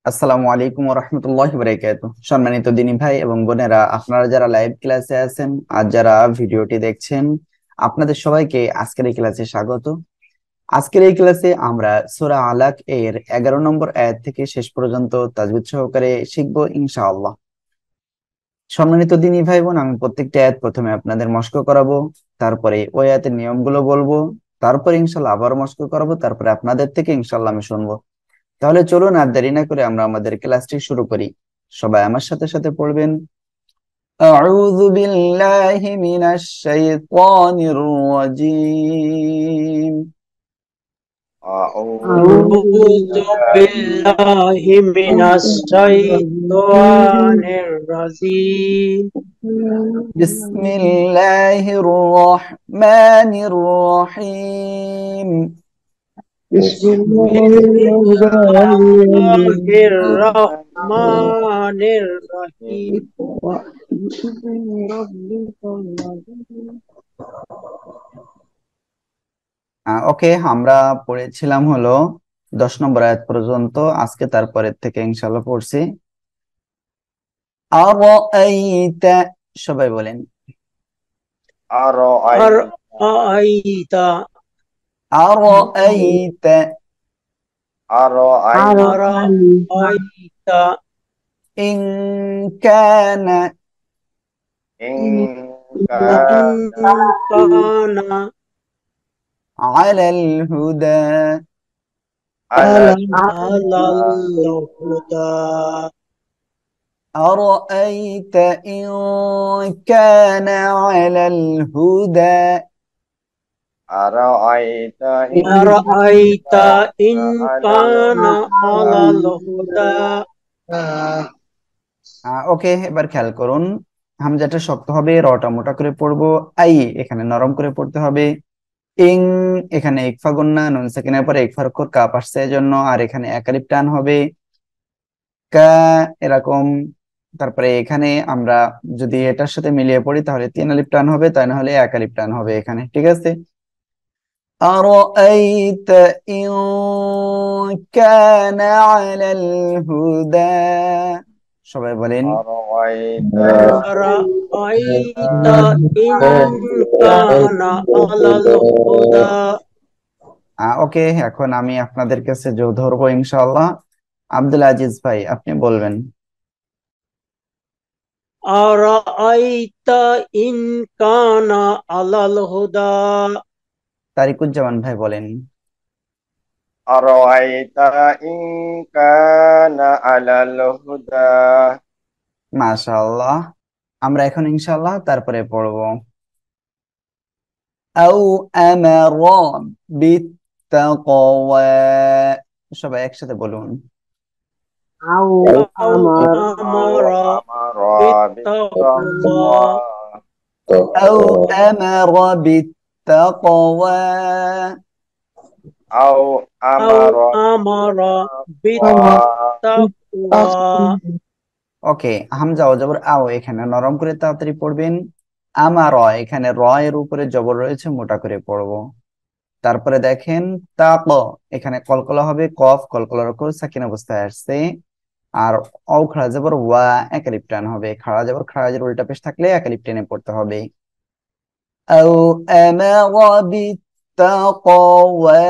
আসসালামু আলাইকুম ওয়া রাহমাতুল্লাহি ওয়া বারাকাতুহু। সম্মানিত দিনী ভাই এবং বোনেরা, আপনারা যারা লাইভ ক্লাসে আছেন আর যারা ভিডিওটি দেখছেন, আপনাদের সবাইকে আজকের এই ক্লাসে স্বাগত। আজকের এই ক্লাসে আমরা সূরা আলাক এর 11 নম্বর আয়াত থেকে শেষ পর্যন্ত তাজবিদ সহকারে শিখব ইনশাআল্লাহ। সম্মানিত দিনী ভাই বোন, আমি প্রত্যেকটা আয়াত প্রথমে আপনাদের মশক করাবো, তারপরে ওই আয়াতের নিয়মগুলো বলবো, তারপরে ইনশাআল্লাহ আবার মশক করাবো, তারপরে আপনাদের থেকে ইনশাআল্লাহ আমি শুনবো। তাহলে চলুন আর দেরি না করে আমরা আমাদের ক্লাসটি শুরু করি। সবাই আমার সাথে সাথে পড়বেন। আউযু বিল্লাহি মিনাশ শাইতানির রাজীম। أعوذ أعوذ بالله بالله من الشيطان الرجيم বিসমিল্লাহির রহমানির রহিম। بسم بسم الله الله الرحمن الرحيم ওকে, আমরা পড়েছিলাম হলো 10 নম্বর আয়াত পর্যন্ত। আজকে তারপরের থেকে ইনশাআল্লাহ পড়ছি। আরাআইতা, সবাই বলেন। أرأيت أرأيت আরাআইতা أرأيت أرأيت ইন কানা إن إن كان كان আলাল হুদা على على الهدى الهدى أرأيت إن كان على الهدى أرأيت إن أرأيت إن كان على كان على الهدى الهدى ওকে, এবার খেয়াল করুন। হামজাটা শক্ত হবে, রটা মোটা করে পড়বো। আই এখানে নরম করে পড়তে হবে। ইং এখানে ইকফা গুন্না, নুন সাকিনের পরে ইকফার অক্ষর কাপ আসছে এজন্য, আর এখানে এক আলিফ টান হবে। কা এরকম। তারপরে এখানে আমরা যদি এটার সাথে মিলিয়ে পড়ি তাহলে 3 আলিফ টান হবে, তাই না হলে 1 আলিফ টান হবে এখানে, ঠিক আছে। أرأيت إن كان على الهدى، সবাই বলেন। أرأيت أرأيت إن كان على الهدى ওকে, এখন আমি আপনাদের কাছে ধরবো ইনশাআল্লাহ। আব্দুল আজিজ ভাই, আপনি বলবেন। أرأيت إن كان على الهدى তারিকুজ্জামান ভাই বলেন। أرأيت إن كان على الهدى মাশাআল্লাহ। আমরা এখন ইনশাআল্লাহ তারপরে পড়বো। আও আমারা বিত্তাকওয়া, সবাই একসাথে বলুন। أو أو أمر أمر بالتقوى بالتقوى أو أمر بالتقوى أو أو أمر أمر بالتقوى بالتقوى ওকে, হামজা ও জবর আও এখানে নরম করে তাড়াতাড়ি পড়বেন। আমার এখানে র এর উপরে জবর রয়েছে, মোটা করে পড়বো। তারপরে দেখেন তাক, এখানে কলকলা হবে, কফ কলকলার উপর সাকিন অবস্থায় আসছে। আর অ খাড়া জবর ওয়া, এক আলিফ টান হবে। খাড়া জবর খাড়াজের উল্টা পেশ থাকলে এক আলিফ টেনে পড়তে হবে। আও আমারা বিত্তাকওয়া,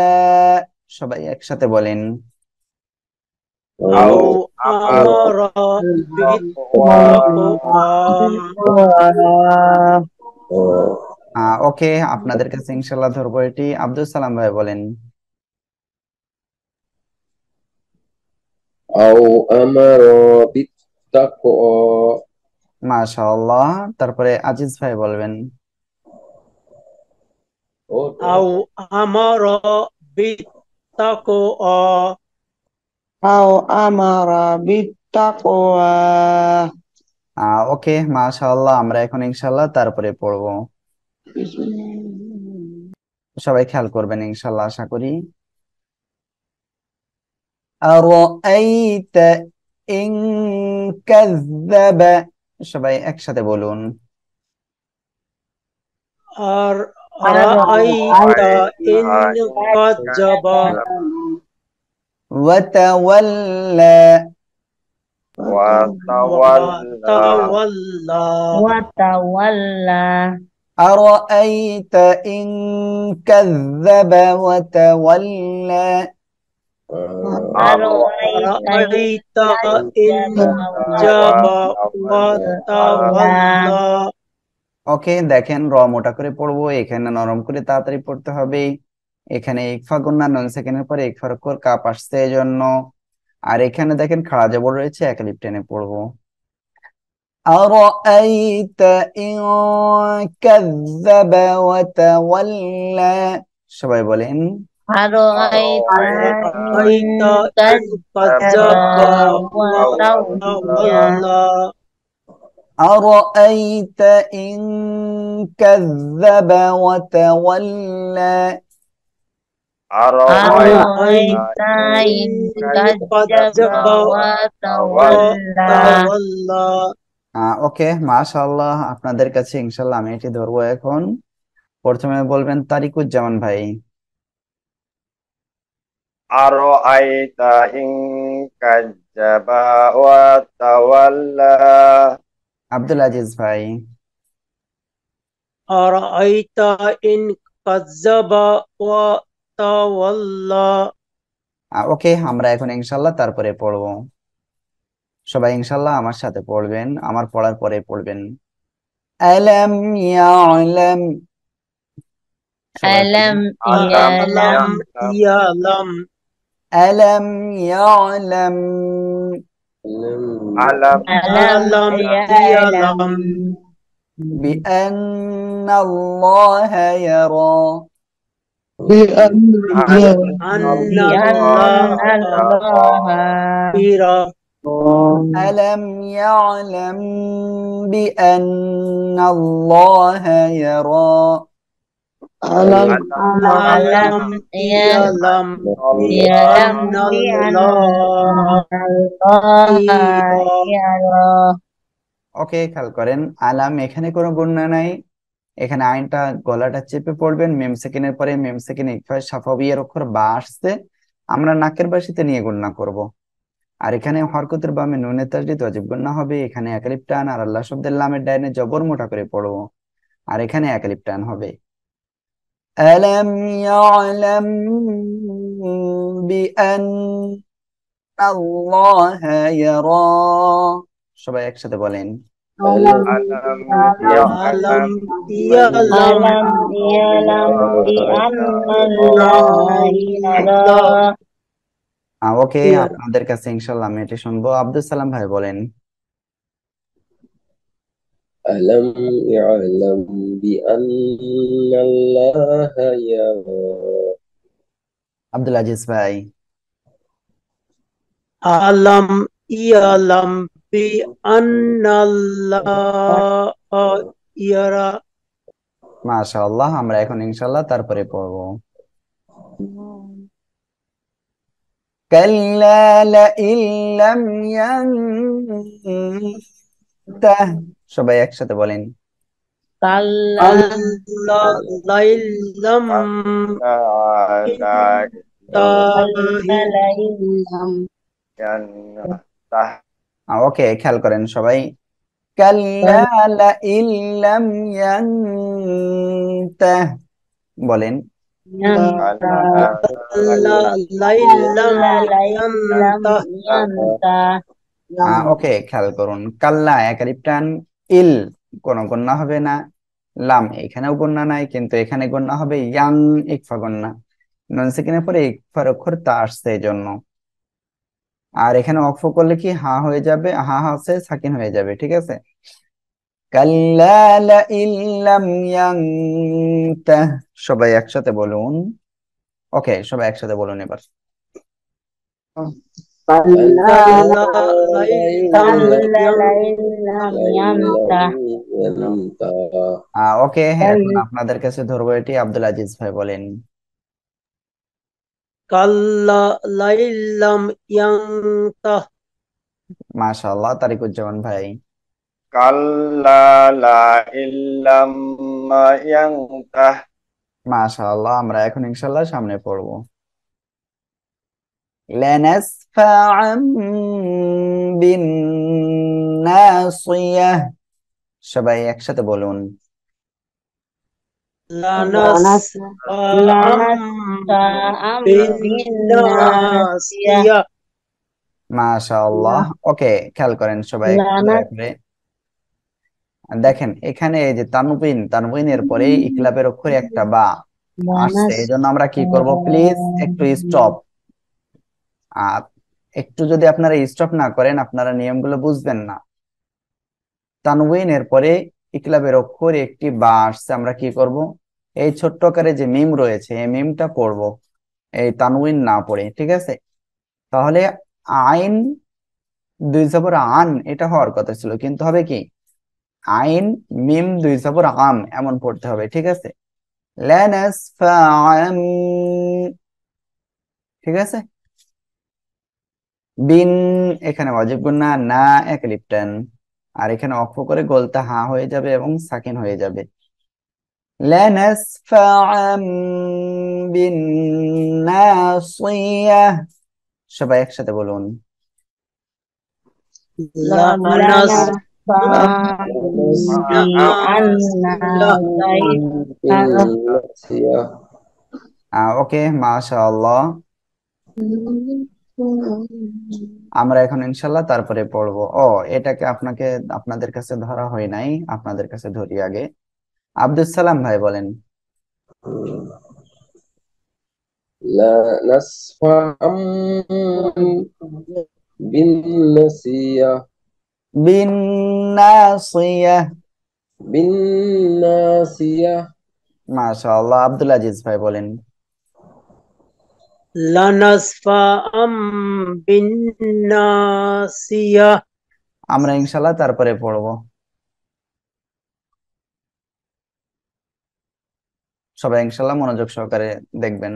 সবাই একসাথে বলেন। أو أو أمر أمر بالتقوى بالتقوى ওকে, আপনাদের কাছে ইনশাল্লাহ ধরবো এটি। আব্দুল সালাম ভাই বলেন। أو أمر بالتقوى মাশাআল্লাহ। তারপরে আজিজ ভাই বলবেন। أو أمر بالتقوى أو أمر بالتقوى ওকে, মাশাআল্লাহ। আমরা এখন ইনশাল্লাহ তারপরে পড়বো। সবাই খেয়াল করবেন ইনশাল্লাহ, আশা করি। আরাআইতা ইন কাযযাবা, সবাই একসাথে বলুন। أرأيت إن كذب ওয়া তাওয়াল্লা, وتولى وتولى أرأيت إن كذب وتولى أرأيت إن كذب وتولى ওকে, দেখেন র মোটা করে পড়বো, এখানে নরম করে তাড়াতাড়ি পড়তে হবে। এখানে ইকফা গুন্না নুন সেকেন্ডের পরে ইকফার অক্ষর কাপ আসছে এই জন্য। আর এখানে দেখেন খাড়া জবর রয়েছে, এক লিপ টেনে পড়বো। أرأيت إن كذب وتولى সবাই বলেন। أرأيت إن كذب وتولى أرأيت إن كذب وتولى أرأيت إن كذب وتولى ওকে, মাশাআল্লাহ, আপনাদের কাছে ইনশাল্লাহ আমি এটি ধরবো এখন। প্রথমে বলবেন তারিকুজ্জামান ভাই। أرأيت إن كذب وتولى আব্দুল আজিজ ভাই। أرأيت إن كذب وتولى ওকে, আমরা এখন ইনশাল্লাহ তারপরে পড়বো। সবাই ইনশাল্লাহ আমার সাথে পড়বেন, আমার পড়ার পরে পড়বেন। আলাম ইয়ালাম, ألم يعلم আলাম ইয়ালাম ألم ألم يعلم بأن الله يرى بأن أن الله يرى ألم يعلم بأن الله يرى ألم ألم يعلم بأن الله يرى ওকে, খেয়াল করেন আলাম এখানে কোনো গুণনা নাই। এখানে আইনটা গলাটা চেপে পড়বেন, মেম সেকেন্ডের পরে মেম সেকেন্ড ইকফা সাফাবিয়ার অক্ষর বা আসছে, আমরা নাকের বাসিতে নিয়ে গুণনা করব। আর এখানে হরকতের বামে নুনের তাসদিদ ওয়াজিব গুণনা হবে। এখানে এক আলিফ টান আর আল্লাহ শব্দের লামের ডাইনে জবর মোটা করে পড়বো, আর এখানে এক আলিফ টান হবে। আলাম ইয়ালাম বিআন আল্লাহ ইয়ারা, সবাই একসাথে বলেন। ألم ألم يعلم يعلم بأن الله يرى ওকে, আপনাদের কাছে ইনশাল্লাহ আমি এটি শুনবো। আব্দুল সালাম ভাই বলেন। ألم يعلم بأن الله يرى আব্দুল আজিজ ভাই। ألم يعلم بأن الله يرى মাশাআল্লাহ, আমরা এখন ইনশাল্লাহ তারপরে পড়বো। কাল্লা লাইন লাম ইয়ানতাহ, সবাই একসাথে বলেন। كلا لئن لم ينته ওকে, খেয়াল করেন সবাই। কাল্লা লাইন লাম ইয়ানতাহ বলেন। لئن لم ينته ওকে, খেয়াল করুন কাল্লা এক আলিফ টান, ইল কোন গণ্যা হবে না, লাম এখানেও গণ্যা নাই, কিন্তু এখানে গণ্যা হবে ইয়াং, ইকফা গণ্যা, নুন সেকেন্ডের পরে ইকফার অক্ষর তা আসছে এই জন্য। আর এখানে অক্ফ করলে কি হা হয়ে যাবে, হা হচ্ছে সাকিন হয়ে যাবে, ঠিক আছে। কাল্লা লাইন লাম ইয়ানতাহ, সবাই একসাথে বলুন। ওকে, সবাই একসাথে বলুন এবার। ওকে, এখন আপনাদের কাছে ধরবো এটি। আব্দুল আজিজ ভাই বলেন। كلا لئن لم ينته মাশাআল্লাহ, তারিকুজ্জামান ভাই। كلا لئن لم ينته মাশাআল্লাহ, আমরা এখন ইনশাআল্লাহ সামনে পড়বো। লানাসফাআম বিন নাসিয়াহ সবাই একসাথে বলুন লানাসফাআম বিন্নাসিয়া মাশাআল্লাহ ওকে খেয়াল করেন সবাই একটু দয়া করে দেখেন এখানে এই যে তানবিনের পরে ইকলাবের অক্ষরে একটা বা আসছে এই জন্য আমরা কি করব প্লিজ একটু স্টপ আর একটু যদি আপনারা স্টপ না করেন আপনারা নিয়মগুলো বুঝবেন না তানবিনের পরে ইকলাবের অক্ষরে একটি বা আসছে আমরা কি করব এই ছোট্ট আকারে যে মিম রয়েছে এই মিমটা পড়ব এই তানবিন না পড়ে ঠিক আছে তাহলে আইন দুই জবর আন এটা হওয়ার কথা ছিল কিন্তু হবে কি আইন মিম দুই জবর আম এমন পড়তে হবে ঠিক আছে লানাসফাআম ঠিক আছে বিন এখানে ওয়াজিব গুন্না না এক লিপটান আর এখানে অক্ষ করে গোলতা হা হয়ে যাবে এবং সাকিন হয়ে যাবে লানাসফাআম বিন নাসিয়াহ সবাই একসাথে বলুন ওকে মাশাআল্লাহ আমরা এখন ইনশাল্লাহ তারপরে পড়বো এটাকে আপনাদের কাছে ধরা হয় নাই আপনাদের কাছে ধরি আগে আব্দুল সালাম ভাই বলেন নাসফাআম বিন্নাসিয়া বিন্নাসিয়া মাশাআল্লাহ আব্দুল আজিজ ভাই বলেন লানাসফাআম বিন্নাসিয়া আমরা ইনশাল্লাহ তারপরে পড়বো সবাই ইনশাল্লাহ মনোযোগ সহকারে দেখবেন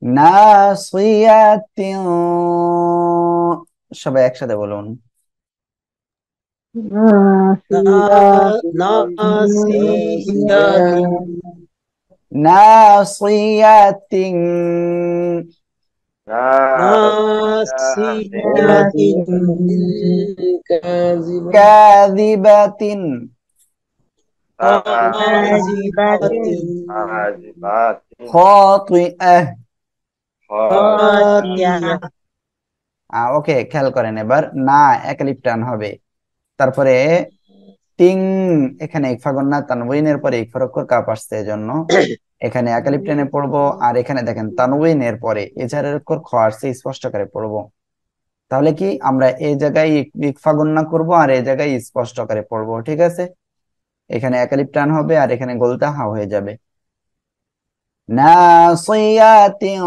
নাসিয়াতিন সবাই একসাথে বলুন নাসিয়াতিন কাযিবাতিন খাতিআহ ওকে খেয়াল করেন এবার না এক লিপ টান হবে তারপরে তিং এখানে ইকফা গন্না তানউইনের পরে ইকফার অক্ষর কাপ আসছে এজন্য এখানে এক লিপ টেনে পড়বো আর এখানে দেখেন তানউইনের পরে ইজারের অক্ষর খ আসছে স্পষ্ট করে পড়বো তাহলে কি আমরা এই জায়গায় ইকফা গন্না করবো আর এই জায়গায় স্পষ্ট করে পড়বো ঠিক আছে এখানে এক লিপ টান হবে আর এখানে গোলতা হা হয়ে যাবে নাসিয়াতিন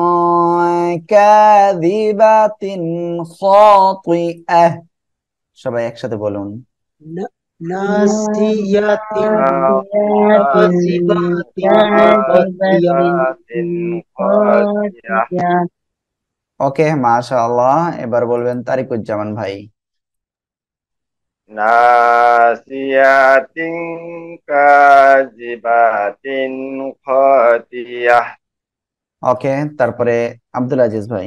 কাযিবাতিন খাতিআহ সবাই একসাথে বলুন নাসিয়াতিন কাযিবাতিন খাতিআহ ওকে মাশাআল্লাহ এবার বলবেন তারিকুজ্জামান ভাই নাসিয়াতিন কাযিবাতিন খাতিআহ ওকে তারপরে আব্দুল আজিজ ভাই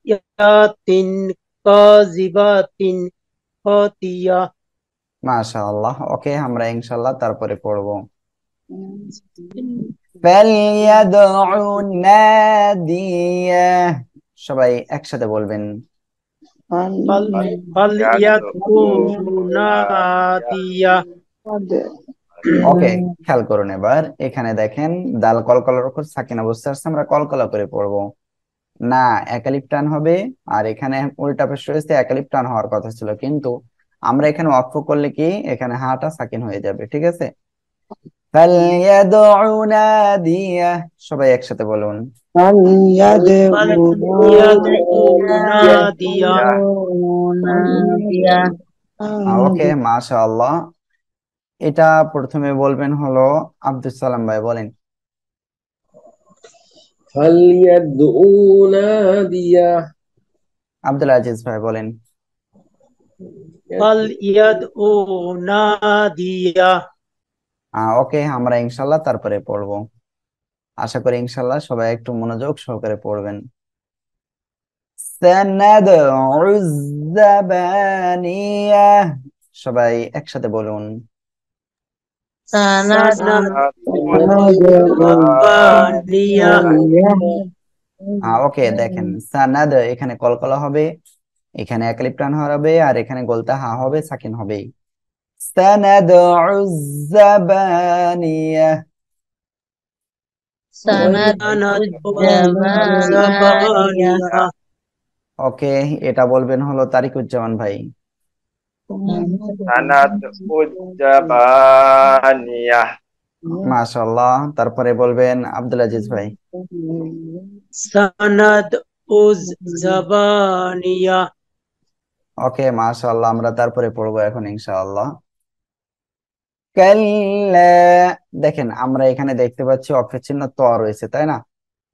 নাসিয়াতিন কাযিবাতিন খাতিআহ মাশাআল্লাহ ওকে আমরা ইনশাআল্লাহ তারপরে পড়বো ফালইয়াদউ নাদিয়া সবাই একসাথে বলবেন ফালইয়াদউ নাদিয়া ওকে খেয়াল করুন এবার এখানে দেখেন দাল কলকলার উপর সাকিন অবস্থা আসছে আমরা কলকলা করে পড়বো না একালিপ টান হবে আর এখানে উল্টা পেশ রয়েছে একালিপ টান হওয়ার কথা ছিল কিন্তু আমরা এখানে ওয়াকফ করলে কি এখানে হাটা সাকিন হয়ে যাবে ঠিক আছে ফালইয়াদউ নাদিয়া সবাই একসাথে বলুন ওকে মাশাআল্লাহ এটা প্রথমে বলবেন হলো আব্দুল সালাম ভাই বলেন ফালইয়াদউ নাদিয়া আব্দুল আজিজ ভাই বলেন ফালইয়াদউ নাদিয়া ওকে আমরা ইনশাল্লাহ তারপরে পড়বো আশা করি ইনশাল্লাহ সবাই একটু মনোযোগ সহকারে পড়বেন সানাদউ যাবানিয়া। সবাই একসাথে বলুন। সানাদুজ্জাবানিয়া। ওকে, দেখেন সানাদ এখানে কলকলা হবে, এখানে একালিপ টান হবে, আর এখানে গোলতা হা হবে, সাকিন হবে। সানাদউ যাবানিয়া। সানাদুজ্জাবানিয়া। ওকে, এটা বলবেন হলো তারিকুজ্জামান ভাই। Sanad-Ujjabaniyah. মাশাআল্লাহ। তারপরে বলবেন আব্দুল আজিজ ভাই। সানাদুজ্জাবানিয়া। ওকে, মাশাআল্লাহ। আমরা তারপরে পড়বো এখন ইনশাআল্লাহ। কাল্লা। দেখেন আমরা এখানে দেখতে পাচ্ছি অক্ষর চিহ্ন ত রয়েছে, তাই না?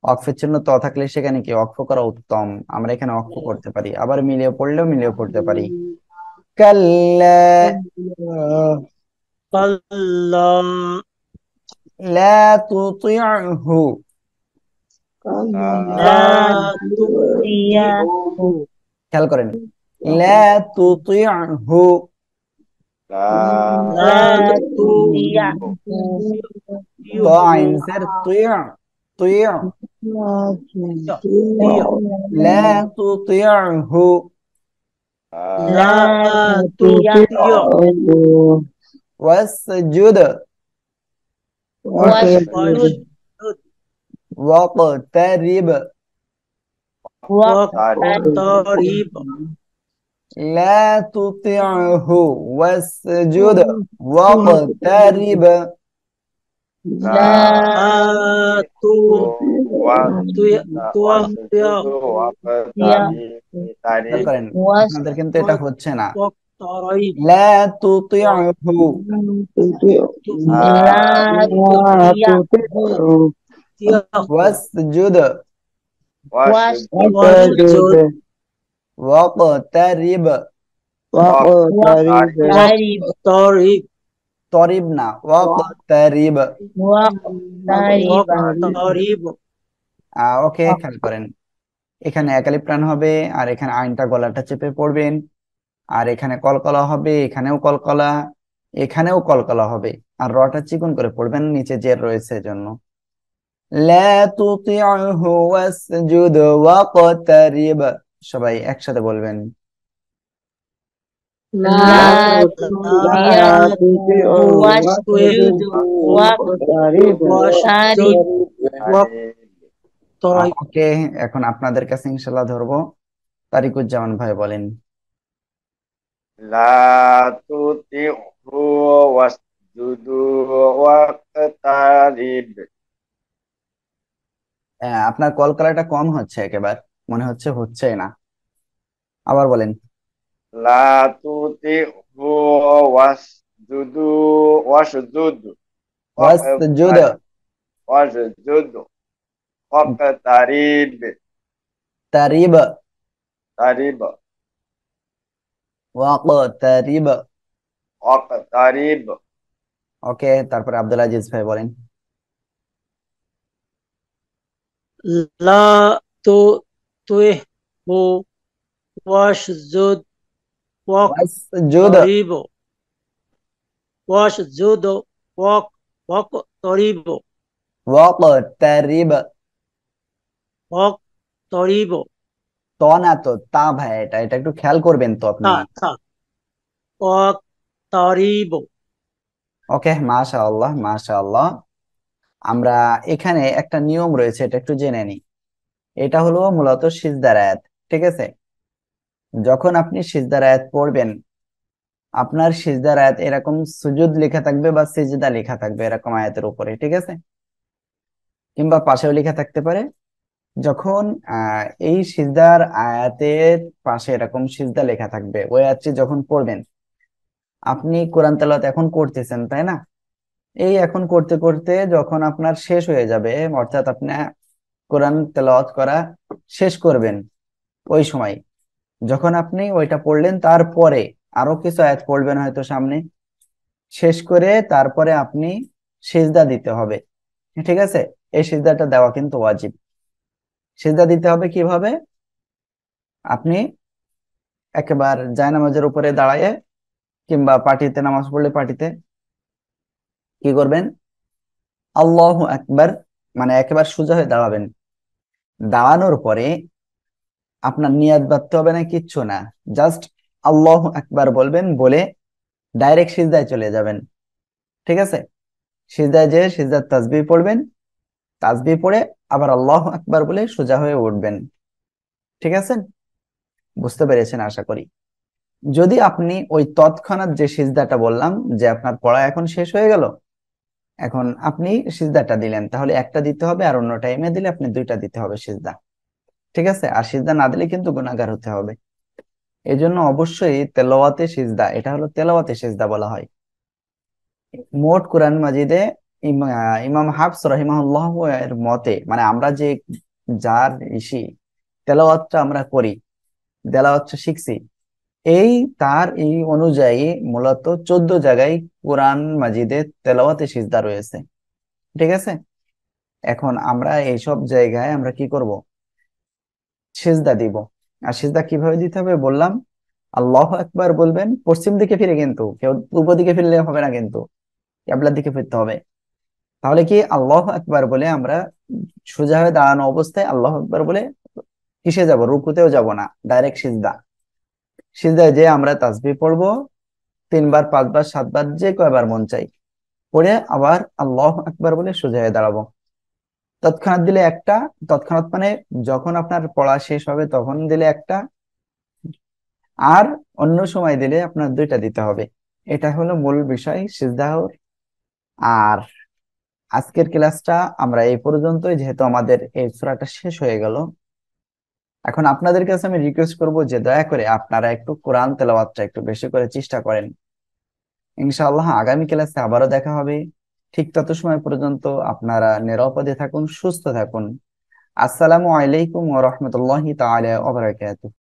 অক্ষর চিহ্ন ত থাকলে সেখানে কি অক্ষ করা উত্তম, আমরা এখানে অক্ষ করতে পারি, আবার মিলিয়ে পড়লেও মিলিয়ে পড়তে পারি। কাল্লা কাল্লা। লা তুতি'হু। লা তুতি'হু। খেয়াল করেন, লা তুতি'হু। লা ত আইন তুতি'হু। সের তুই', তুই'। لا تطيعه লা তুতি'হু। واسجد ওয়াসজুদ واقترب ওয়াক্তারিব। لا تطيعه واسجد واقترب লা তুতি'হু খেয়াল করেন, আপনাদের কিন্তু এটা হচ্ছে না। ওয়াক্তারিব। لا تطيعه واسجد ওয়াসজুদ واقترب ওয়াক্তারিব। طريب না, واقترب। ওয়াক্তারিব। ওকে, খেয়াল করেন, এখানে একালিপ টান হবে, আর এখানে আইনটা গলাটা চেপে পড়বেন, আর এখানে কলকলা হবে, এখানেও কলকলা, এখানেও কলকলা হবে, আর রটা চিকন করে পড়বেন, নিচে জের রয়েছে এজন্য। লা তুতি'হু ওয়াসজুদ ওয়াকতারিব। সবাই একসাথে বলবেন। ওকে, এখন আপনাদের কাছে ইনশাল্লাহ ধরবো। তারিকুজ্জামান ভাই বলেন। La tuti'hu wasjudu waqtarib. আপনার কলকলাটা কম হচ্ছে, একেবারে মনে হচ্ছে হচ্ছেই না। আবার বলেন। La tuti'hu wasjudu wasjud ওয়াসজুদ wasjud waqtarib. তারিব Tarib ওয়াকতারিব। waqtarib. ওকে, তারপরে আব্দুল আজিজ ভাই বলেন। লা তুতি'হু ওয়াসজুদ ওয়াসজুদ ওয়াক্তারিব। ওয়াসজুদ ওয়াক্তারিব। ওয়াকতারিব। ওয়াক্তারিব। ত না তো, তা ভাই, এটা এটা একটু খেয়াল করবেন তো আপনি। ওয়াক্তারিব। ওকে, মাশাআল্লাহ মাশাআল্লাহ। আমরা এখানে একটা নিয়ম রয়েছে, এটা একটু জেনে নিই। এটা হলো মূলত সিজদার আয়াত, ঠিক আছে? যখন আপনি সিজদার আয়াত পড়বেন, আপনার সিজদার আয়াত এরকম সুজুদ লেখা থাকবে বা সিজদা লেখা থাকবে এরকম আয়াতের উপরে, ঠিক আছে? কিংবা পাশেও লেখা থাকতে পারে। যখন এই সিজদার আয়াতের পাশে এরকম সিজদা লেখা থাকবে, ওই আয়াতটি যখন পড়বেন, আপনি কোরআন তেলাওয়াত এখন করতেছেন, তাই না? এই এখন করতে করতে যখন আপনার শেষ হয়ে যাবে, অর্থাৎ আপনি কোরআন তেলাওয়াত করা শেষ করবেন, ওই সময় যখন আপনি ওইটা পড়লেন, তারপরে আরো কিছু আয়াত পড়বেন হয়তো সামনে, শেষ করে তারপরে আপনি সিজদা দিতে হবে, ঠিক আছে? এই সিজদাটা দেওয়া কিন্তু ওয়াজিব। সিজদা দিতে হবে কিভাবে? আপনি একেবারে জায়নামাজের উপরে দাঁড়ায় কিংবা পাটিতে নামাজ পড়লে পাটিতে কি করবেন? আল্লাহু আকবার, মানে একেবারে সোজা হয়ে দাঁড়াবেন। দাঁড়ানোর পরে আপনার নিয়াত বাঁধতে হবে না, কিচ্ছু না, জাস্ট আল্লাহু আকবার বলবেন, বলে ডাইরেক্ট সিজদায় চলে যাবেন। ঠিক আছে? সিজদায় যেয়ে সিজদার তাসবিহ পড়বেন, তাসবিহ পড়ে আবার আল্লাহু আকবার বলে সোজা হয়ে উঠবেন। ঠিক আছে? বুঝতে পেরেছেন আশা করি। যদি আপনি ওই তৎক্ষণাৎ যে সিজদাটা বললাম যে আপনার পড়া এখন শেষ হয়ে গেল, এখন আপনি সিজদাটা দিলেন, তাহলে একটা দিতে হবে, আর অন্য টাইমে দিলে আপনি দুইটা দিতে হবে সিজদা। ঠিক আছে? আর সিজদা না দিলে কিন্তু গুনাহগার হতে হবে। এই জন্য অবশ্যই তেলাওয়াতে সিজদা, এটা হলো তেলাওয়াতে সিজদা বলা হয়। মোট কোরআন মাজিদে ইমাম হাফস রাহিমাহুল্লাহ এর মতে, মানে আমরা যে যার তেলাওয়াতটা আমরা করি, তেলাওয়াতটা শিখছি, এই তার এই অনুযায়ী মূলত 14 জায়গায় কোরআন মাজিদে তেলাওয়াতে সিজদা রয়েছে। ঠিক আছে? এখন আমরা এইসব জায়গায় আমরা কি করব? সিজদা দিব। আর সিজদা কিভাবে দিতে হবে বললাম, আল্লাহু আকবার বলবেন পশ্চিম দিকে ফিরে, কিন্তু কেউ পূর্ব দিকে ফিরলে হবে না, কিন্তু কিবলার দিকে ফিরতে হবে। তাহলে কি আল্লাহু আকবার বলে আমরা সোজা হয়ে দাঁড়ানো অবস্থায় আল্লাহু আকবার বলে কিসে যাব? রুকুতেও যাব না, ডাইরেক্ট সিজদা। সিজদায় যে আমরা তাসবিহ পড়বো 3 বার 5 বার 7 বার, যে কয়বার মন চাই পড়ে আবার আল্লাহু আকবার বলে সোজা হয়ে দাঁড়াবো। তৎক্ষণাৎ দিলে একটা, তৎক্ষণাৎ মানে যখন আপনার পড়া শেষ হবে তখন দিলে একটা, আর অন্য সময় দিলে আপনার দুইটা দিতে হবে। এটা হলো মূল বিষয় সিজদাহর। আর আজকের ক্লাসটা আমরা এই পর্যন্তই, যেহেতু আমাদের এই সূরাটা শেষ হয়ে গেল। এখন আপনাদের কাছে আমি রিকোয়েস্ট করব যে দয়া করে আপনারা একটু কোরআন তেলাওয়াতটা একটু বেশি করে চেষ্টা করেন। ইনশাআল্লাহ আগামী ক্লাসে আবারও দেখা হবে। ঠিক তত সময় পর্যন্ত আপনারা নিরাপদে থাকুন, সুস্থ থাকুন। আসসালামু আলাইকুম ওয়া রাহমাতুল্লাহি তাআলা ওয়া বারাকাতুহু।